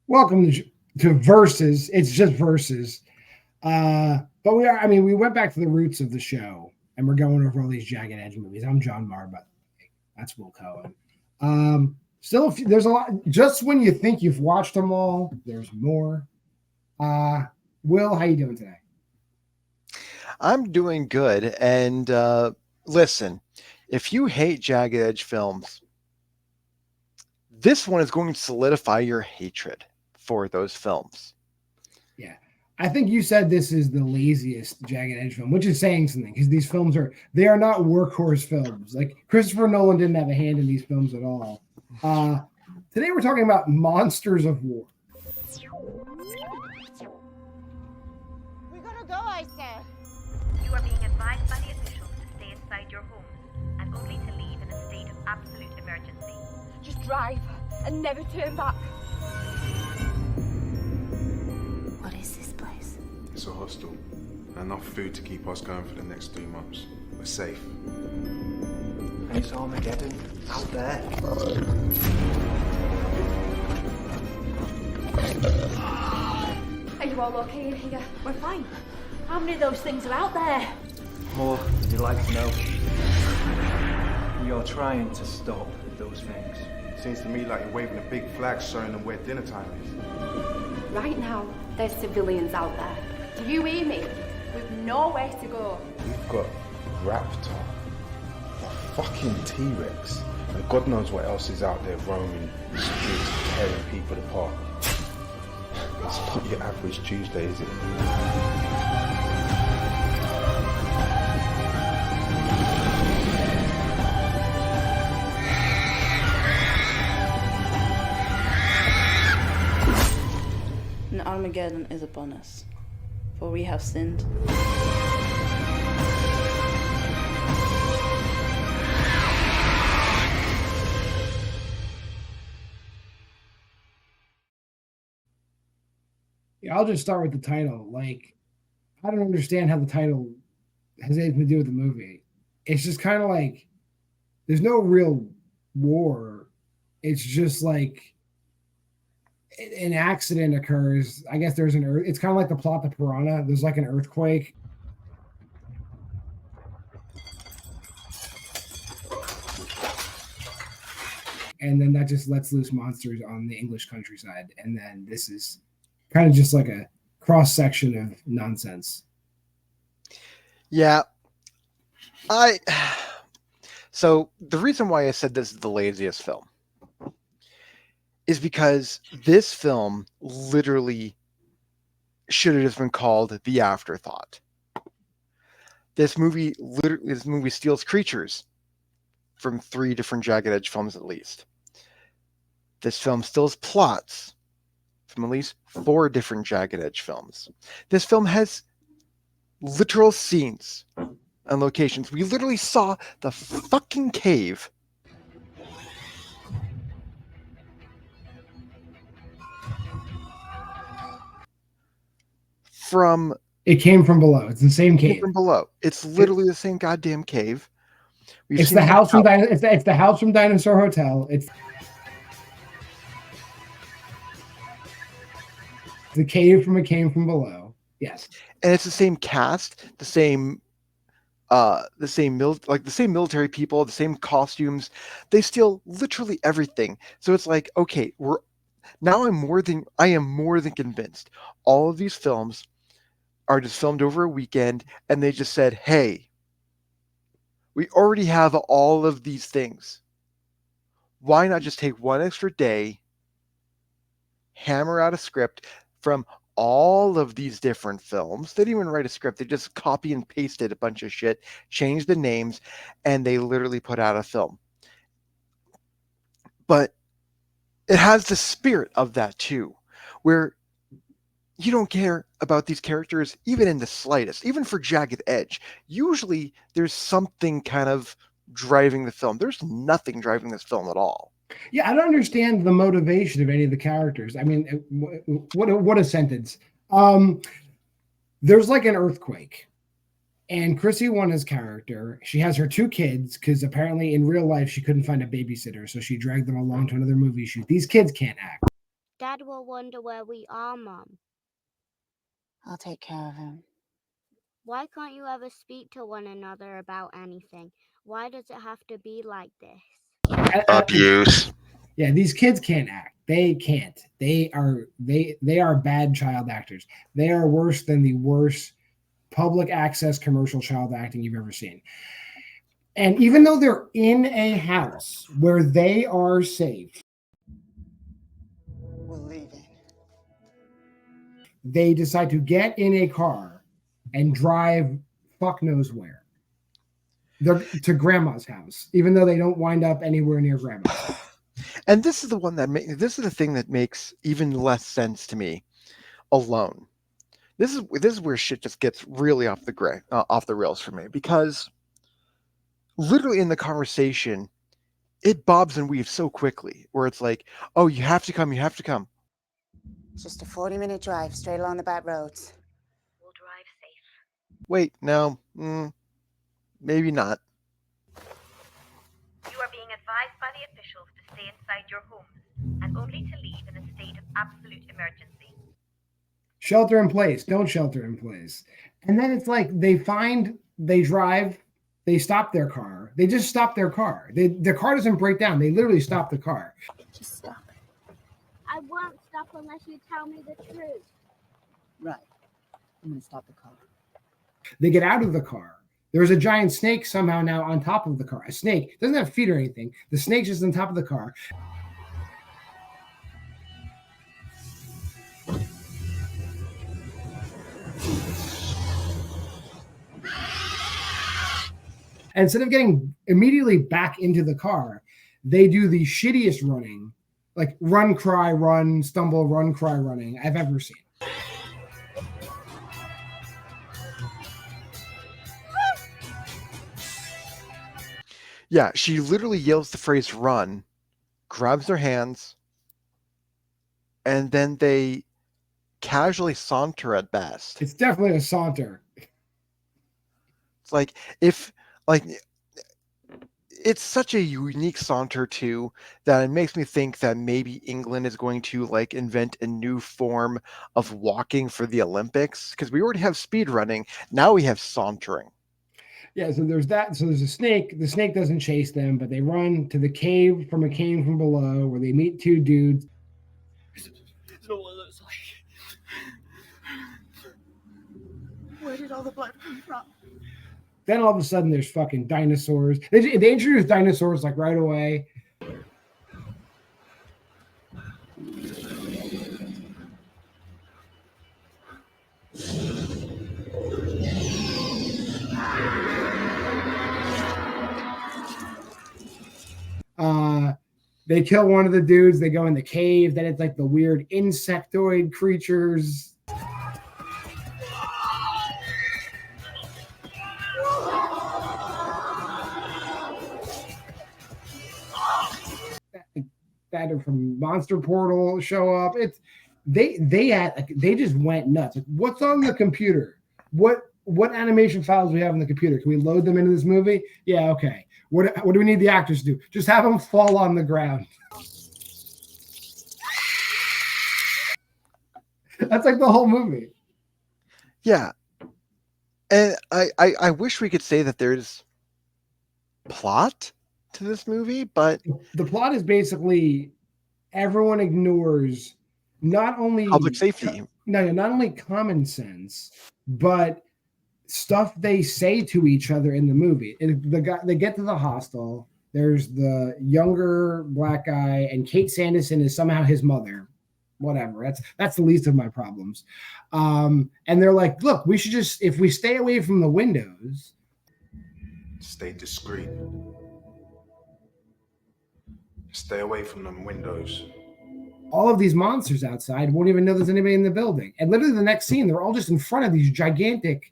Welcome to Versus. It's just Versus. But we went back to the roots of the show and we're going over all these Jagged Edge movies. I'm John Maher, by the way. That's Will Cohen. There's a lot. Just when you think you've watched them all, there's more. Will, how you doing today? I'm doing good. And listen, if you hate Jagged Edge films, this one is going to solidify your hatred for those films. Yeah. I think you said this is the laziest Jagged Edge film, which is saying something because these films are not workhorse films. Like Christopher Nolan didn't have a hand in these films at all. Today we're talking about Monsters of War. We gotta go, I said. You are being advised by the officials to stay inside your homes and only to leave in a state of absolute emergency. Just drive and never turn back. What is this place? It's a hostel. Enough food to keep us going for the next 3 months. We're safe. And it's Armageddon out there. Are you all okay in here? We're fine. How many of those things are out there? More than you'd like to know. We are trying to stop those things. Seems to me like you're waving a big flag showing them where dinner time is. Right now, there's civilians out there. Do you hear me? We've nowhere to go. We've got Raptor, a fucking T-Rex, and God knows what else is out there roaming the streets, tearing people apart. It's not your average Tuesday, is it? And Armageddon is upon us, for we have sinned. Yeah, I'll just start with the title. Like, I don't understand how the title has anything to do with the movie. It's just kind of like there's no real war. It's just like an accident occurs. I guess there's it's kind of like the plot to Piranha. There's like an earthquake. And then that just lets loose monsters on the English countryside. And then this is kind of just like a cross section of nonsense. Yeah. So the reason why I said this is the laziest film is because this film literally should have just been called The Afterthought. This movie steals creatures from 3 different Jagged Edge films at least. This film steals plots from at least 4 different Jagged Edge films. This film has literal scenes and locations. We literally saw the fucking cave from... It came from below. It's the same cave. From below. It's literally the same goddamn cave. It's the house from it's the house from Dinosaur Hotel. It's the cave from below. Yes. And it's the same cast, the same military people, the same costumes. They steal literally everything. So it's like, okay, I am more than convinced all of these films are just filmed over a weekend and they just said, hey, we already have all of these things. Why not just take one extra day, hammer out a script from all of these different films? They didn't even write a script. They just copy and pasted a bunch of shit, changed the names, and they literally put out a film. But it has the spirit of that too, where you don't care about these characters even in the slightest. Even for Jagged Edge, usually there's something kind of driving the film. There's nothing driving this film at all. Yeah, I don't understand the motivation of any of the characters. I mean, what a sentence. There's like an earthquake, and Chrissy Wonna's character, she has her 2 kids because apparently in real life she couldn't find a babysitter, so she dragged them along to another movie shoot. These kids can't act. Dad will wonder where we are, Mum. I'll take care of him. Why can't you ever speak to one another about anything? Why does it have to be like this? Abuse. Yeah, these kids can't act. They can't. They are bad child actors. They are worse than the worst public access commercial child acting you've ever seen. And even though they're in a house where they are safe, We're leaving. they decide to get in a car and drive fuck knows where. They're to grandma's house, even though they don't wind up anywhere near grandma's house. And this is the one that this is the thing that makes even less sense to me. Alone, this is where shit just gets really off the rails for me, because literally in the conversation, it bobs and weaves so quickly. Where it's like, "Oh, you have to come. You have to come." Just a 40-minute drive straight along the back roads. We'll drive safe. Wait, no, maybe not. You are being advised by the officials to stay inside your homes and only to leave in a state of absolute emergency. Shelter in place. Don't shelter in place. And then it's like they drive, they stop their car. They just stop their car. The car doesn't break down. They literally stop the car. Just stop it. I won't stop unless you tell me the truth. Right. I'm gonna stop the car. They get out of the car. There's a giant snake somehow now on top of the car. A snake doesn't have feet or anything. The snake's just on top of the car. And instead of getting immediately back into the car, they do the shittiest running, like run, cry, run, stumble, run, cry, running I've ever seen. Yeah, she literally yells the phrase "run," grabs their hands, and then they casually saunter at best. It's definitely a saunter. It's like it's such a unique saunter too, that it makes me think that maybe England is going to like invent a new form of walking for the Olympics, because we already have speed running. Now we have sauntering. Yeah, so there's that. So there's a snake. The snake doesn't chase them, but they run to the cave from below, where they meet two dudes. It's not what it looks like. Where did all the blood come from? Then all of a sudden, there's fucking dinosaurs. They introduce dinosaurs like right away. They kill one of the dudes. They go in the cave. Then it's like the weird insectoid creatures. That are from Monster Portal show up. It's they just went nuts. Like, what's on the computer? What animation files do we have on the computer? Can we load them into this movie? Yeah, okay. What do we need the actors to do? Just have them fall on the ground. That's like the whole movie. Yeah. And I wish we could say that there's plot to this movie, but the plot is basically everyone ignores not only public safety. Not only common sense, but stuff they say to each other in the movie. They get to the hostel. There's the younger black guy, and Kate Sanderson is somehow his mother. Whatever. That's the least of my problems. And they're like, look, we should just, if we stay away from the windows, stay discreet. Stay away from them windows. All of these monsters outside won't even know there's anybody in the building. And literally the next scene, they're all just in front of these gigantic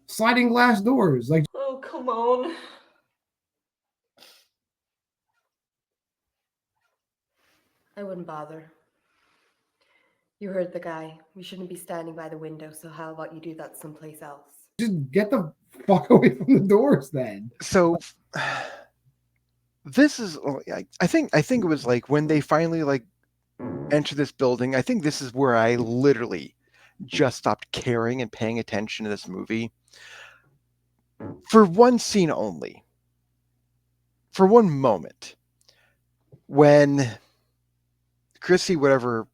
sliding glass doors. Like, Oh, come on. I wouldn't bother. You heard the guy. We shouldn't be standing by the window, so how about you do that someplace else? just get the fuck away from the doors then. So this is, I think it was like when they finally like enter this building. I think this is where I literally just stopped caring and paying attention to this movie. For one scene only. For one moment. When Chrissy, whatever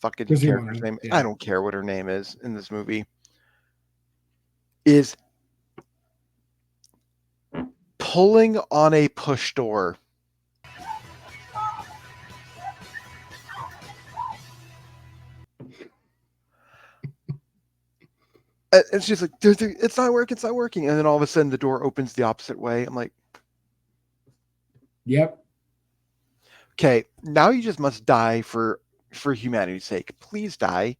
fucking Chrissy character's Warner, name, yeah. I don't care what her name is in this movie, is pulling on a push door. It's just like, it's not working. And then all of a sudden the door opens the opposite way. I'm like, Yep. Okay, now you just must die for humanity's sake. Please die.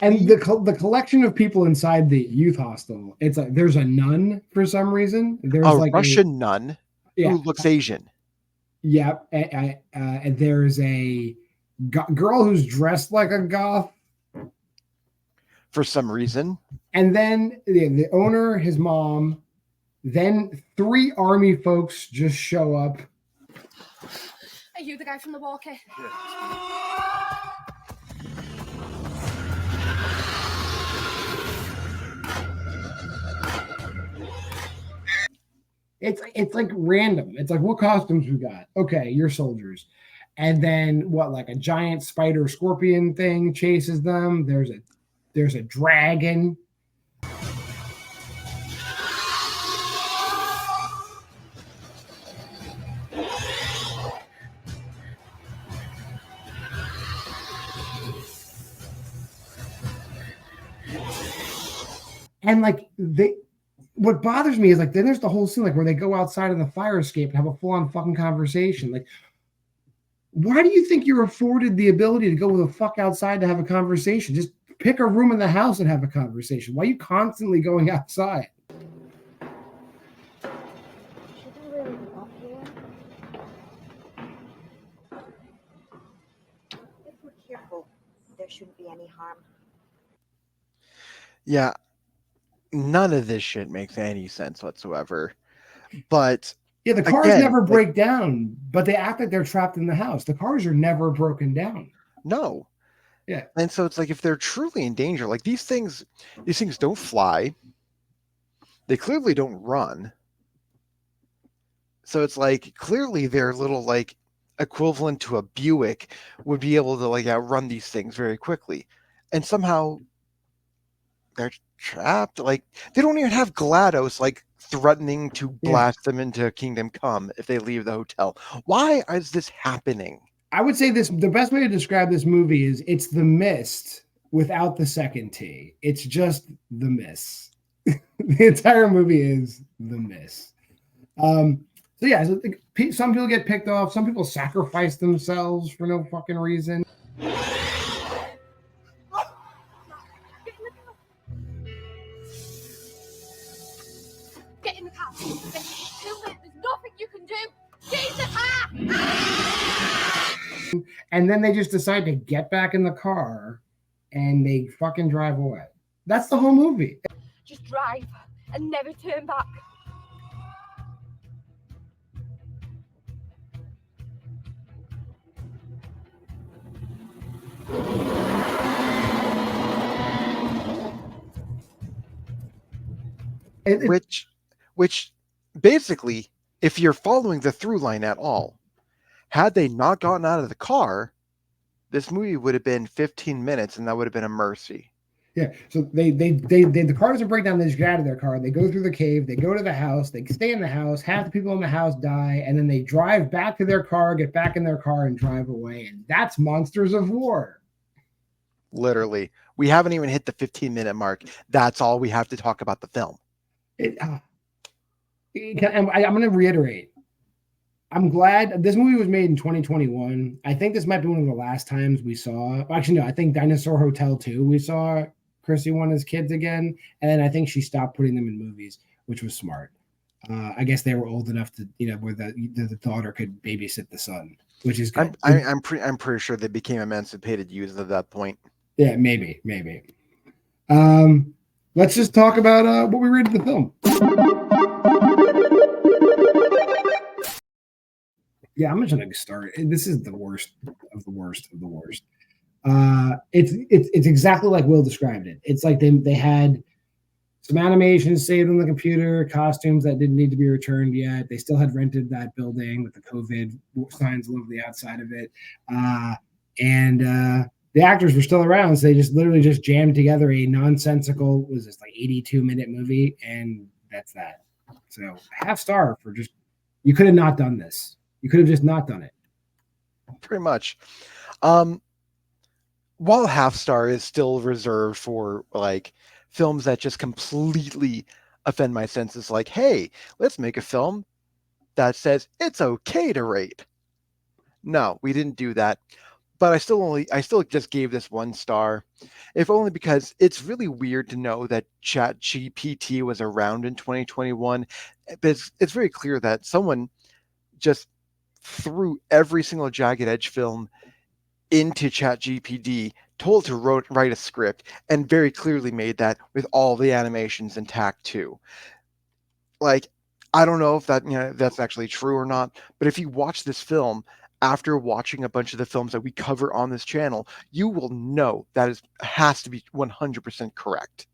And the collection of people inside the youth hostel, it's like there's a nun for some reason. There's A like Russian nun who looks Asian. Yep. And there's a girl who's dressed like a goth for some reason. And then the owner, his mom, then 3 army folks just show up. Are you the guy from the walkie? It's like random. It's like, what costumes we got? Okay, you're soldiers. And then what, like a giant spider scorpion thing chases them. There's a dragon. And like what bothers me is like then there's the whole scene like where they go outside of the fire escape and have a full-on fucking conversation. Like, why do you think you're afforded the ability to go the fuck outside to have a conversation? Just pick a room in the house and have a conversation. Why are you constantly going outside? If we're careful, there shouldn't be any harm. Yeah. None of this shit makes any sense whatsoever. But yeah, the cars never break down, but they act like they're trapped in the house. The cars are never broken down. No. Yeah. And so it's like if they're truly in danger, like these things don't fly. They clearly don't run. So it's like clearly their little like equivalent to a Buick would be able to like outrun these things very quickly. And somehow they're trapped. Like they don't even have GLaDOS like threatening to blast them into Kingdom Come if they leave the hotel. Why is this happening? I would say the best way to describe this movie is it's The Mist without the second T. It's just The Mist. The entire movie is The Mist. So yeah, some people get picked off. Some people sacrifice themselves for no fucking reason. Get in the car. It's too late. There's nothing you can do. Get in the car. And then they just decide to get back in the car and they fucking drive away. That's the whole movie. Just drive and never turn back. Which basically, if you're following the through line at all, had they not gotten out of the car, this movie would have been 15 minutes and that would have been a mercy. Yeah. So the car doesn't break down. They just get out of their car. They go through the cave. They go to the house. They stay in the house. Half the people in the house die. And then they drive back to their car, get back in their car and drive away. And that's Monsters of War. Literally. We haven't even hit the 15-minute mark. That's all we have to talk about the film. I'm going to reiterate. I'm glad this movie was made in 2021. I think this might be one of the last times we saw. Actually, no, I think Dinosaur Hotel 2, we saw Chrissy want his kids again. And then I think she stopped putting them in movies, which was smart. I guess they were old enough to, where the daughter could babysit the son, which is good. I'm pretty sure they became emancipated youth at that point. Yeah, maybe. Let's just talk about what we rated the film. Yeah, I'm just going to start. This is the worst of the worst of the worst. It's exactly like Will described it. It's like they had some animations saved on the computer, costumes that didn't need to be returned yet. They still had rented that building with the COVID signs all over the outside of it. And the actors were still around. So they just literally just jammed together a nonsensical, was this like 82-minute movie? And that's that. So half star for just, you could have not done this. You could have just not done it. Pretty much. While half star is still reserved for like films that just completely offend my senses, like, hey, let's make a film that says it's okay to rape. No, we didn't do that. But I still just gave this 1 star, if only because it's really weird to know that ChatGPT was around in 2021. But it's very clear that someone just threw every single Jagged Edge film into ChatGPT, told to write a script, and very clearly made that with all the animations intact too. Like, I don't know if that's actually true or not, but if you watch this film after watching a bunch of the films that we cover on this channel, you will know that has to be 100% correct.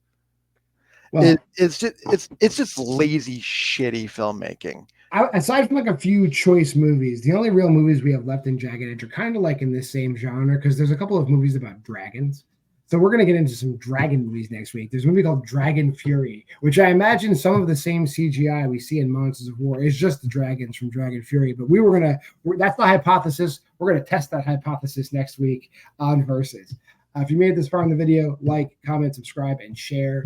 Well, it's just lazy, shitty filmmaking. Aside from like a few choice movies, the only real movies we have left in Jagged Edge are kind of like in this same genre, because there's a couple of movies about dragons. So we're going to get into some dragon movies next week. There's a movie called Dragon Fury, which I imagine some of the same CGI we see in Monsters of War is just the dragons from Dragon Fury. But that's the hypothesis. We're going to test that hypothesis next week on Versus. If you made it this far in the video, like, comment, subscribe, and share.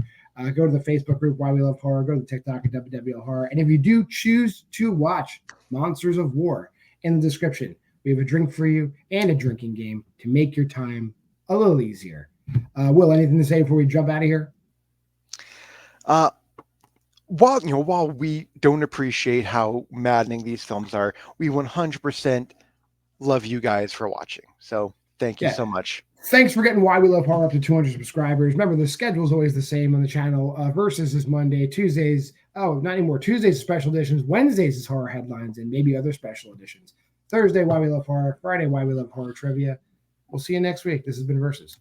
Go to the Facebook group, Why We Love Horror. Go to the TikTok at WWL Horror. And if you do choose to watch Monsters of War, in the description, we have a drink for you and a drinking game to make your time a little easier. Will, anything to say before we jump out of here? While we don't appreciate how maddening these films are, we 100% love you guys for watching. So thank you so much. Thanks for getting Why We Love Horror up to 200 subscribers. Remember, the schedule is always the same on the channel. Versus is Monday, Tuesdays. Oh, not anymore. Tuesdays is special editions. Wednesdays is horror headlines and maybe other special editions. Thursday, Why We Love Horror. Friday, Why We Love Horror trivia. We'll see you next week. This has been Versus.